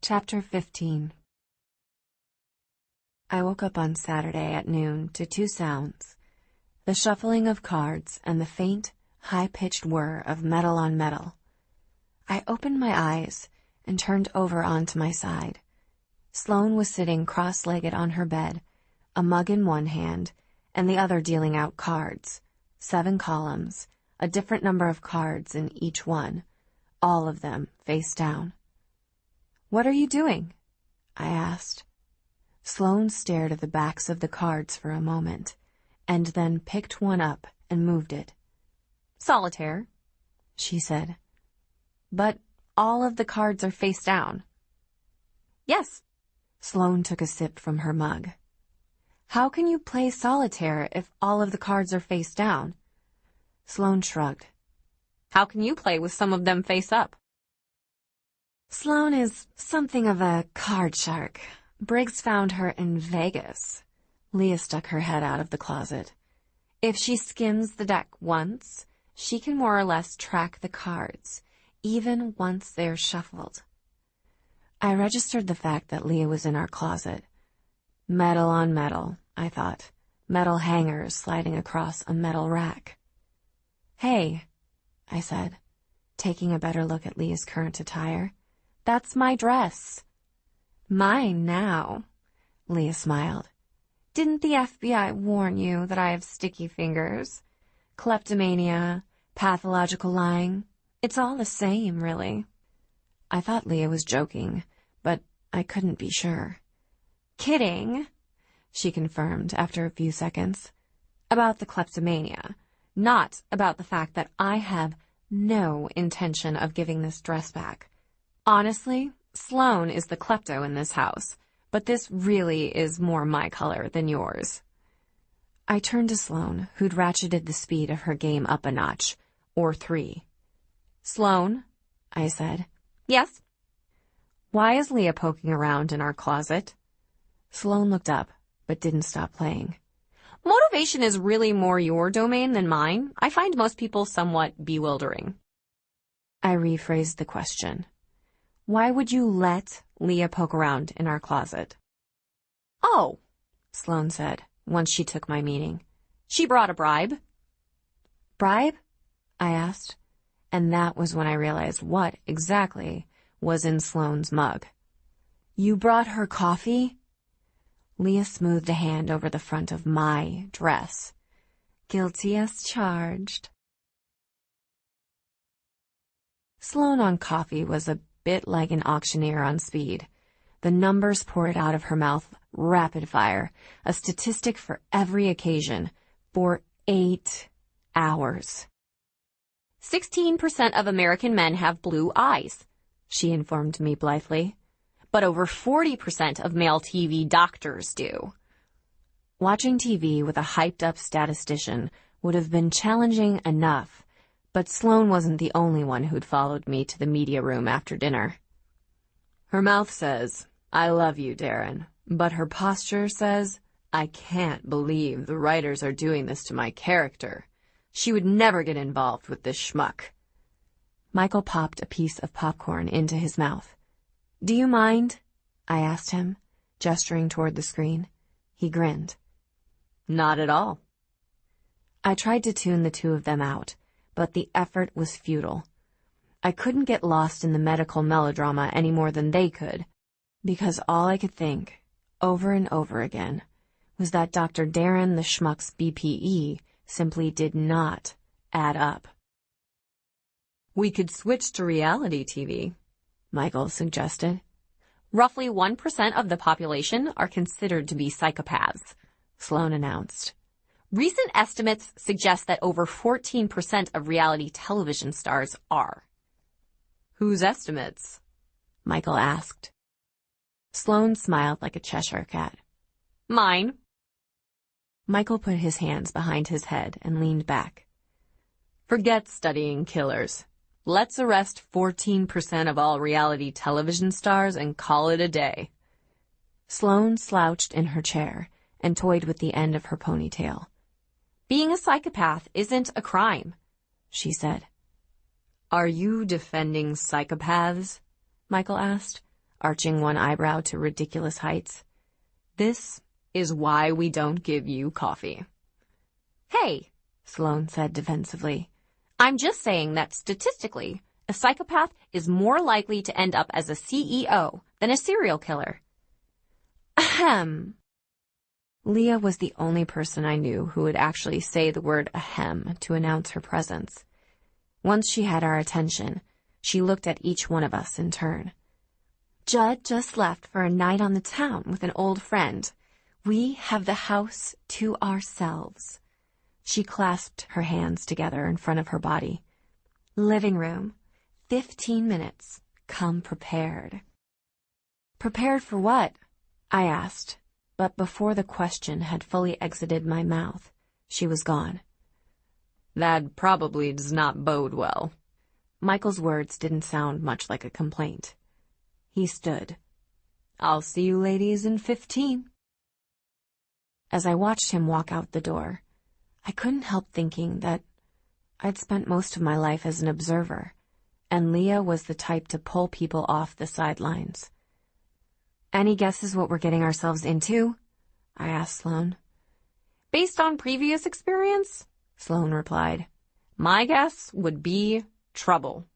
Chapter 15. I woke up on Saturday at noon to two sounds, the shuffling of cards and the faint, high-pitched whir of metal on metal. I opened my eyes and turned over onto my side. Sloane was sitting cross-legged on her bed, a mug in one hand and the other dealing out cards, 7 columns, a different number of cards in each one, all of them face down. "What are you doing?" I asked. Sloane stared at the backs of the cards for a moment, and then picked one up and moved it. "Solitaire," she said. "But all of the cards are face down." "Yes." Sloane took a sip from her mug. "How can you play solitaire if all of the cards are face down?" Sloane shrugged. "How can you play with some of them face up?" Sloane is something of a card shark. Briggs found her in Vegas. Leah stuck her head out of the closet. If she skims the deck once, she can more or less track the cards, even once they're shuffled. I registered the fact that Leah was in our closet. Metal on metal, I thought. Metal hangers sliding across a metal rack. "Hey," I said, taking a better look at Leah's current attire. "That's my dress." "Mine now," Leah smiled. "Didn't the FBI warn you that I have sticky fingers? Kleptomania, pathological lying, it's all the same, really." I thought Leah was joking, but I couldn't be sure. "Kidding," she confirmed after a few seconds. "About the kleptomania, not about the fact that I have no intention of giving this dress back. Honestly, Sloane is the klepto in this house, but this really is more my color than yours." I turned to Sloane, who'd ratcheted the speed of her game up a notch, or 3. "Sloane," I said. "Yes?" "Why is Leah poking around in our closet?" Sloane looked up, but didn't stop playing. "Motivation is really more your domain than mine. I find most people somewhat bewildering." I rephrased the question. "Why would you let Leah poke around in our closet?" "Oh," Sloane said, once she took my meaning. "She brought a bribe." "Bribe?" I asked, and that was when I realized what, exactly, was in Sloane's mug. "You brought her coffee?" Leah smoothed a hand over the front of my dress. "Guilty as charged." Sloane on coffee was a bit like an auctioneer on speed. The numbers poured out of her mouth rapid fire, a statistic for every occasion, for 8 hours. 16% of American men have blue eyes, she informed me blithely, but over 40% of male TV doctors do. Watching TV with a hyped-up statistician would have been challenging enough, but Sloane wasn't the only one who'd followed me to the media room after dinner. Her mouth says, "I love you, Darren," but her posture says, "I can't believe the writers are doing this to my character. She would never get involved with this schmuck." Michael popped a piece of popcorn into his mouth. "Do you mind?" I asked him, gesturing toward the screen. He grinned. "Not at all." I tried to tune the two of them out, but the effort was futile. I couldn't get lost in the medical melodrama any more than they could, because all I could think, over and over again, was that Dr. Darren the Schmuck's BPE simply did not add up. "We could switch to reality TV," Michael suggested. "Roughly 1% of the population are considered to be psychopaths," Sloane announced. "Recent estimates suggest that over 14% of reality television stars are." "Whose estimates?" Michael asked. Sloane smiled like a Cheshire cat. "Mine." Michael put his hands behind his head and leaned back. "Forget studying killers. Let's arrest 14% of all reality television stars and call it a day." Sloane slouched in her chair and toyed with the end of her ponytail. "Being a psychopath isn't a crime," she said. "Are you defending psychopaths?" Michael asked. arching one eyebrow to ridiculous heights. "This is why we don't give you coffee." "Hey," Sloane said defensively, "I'm just saying that statistically, a psychopath is more likely to end up as a CEO than a serial killer." Ahem. Leah was the only person I knew who would actually say the word ahem to announce her presence. Once she had our attention, she looked at each one of us in turn. "Judd just left for a night on the town with an old friend. We have the house to ourselves." She clasped her hands together in front of her body. "Living room. 15 minutes. Come prepared." "Prepared for what?" I asked, but before the question had fully exited my mouth, she was gone. "That probably does not bode well." Michael's words didn't sound much like a complaint. He stood. "I'll see you ladies in 15. As I watched him walk out the door, I couldn't help thinking that I'd spent most of my life as an observer, and Leah was the type to pull people off the sidelines. "Any guesses what we're getting ourselves into?" I asked Sloane. "Based on previous experience," Sloane replied, "my guess would be trouble."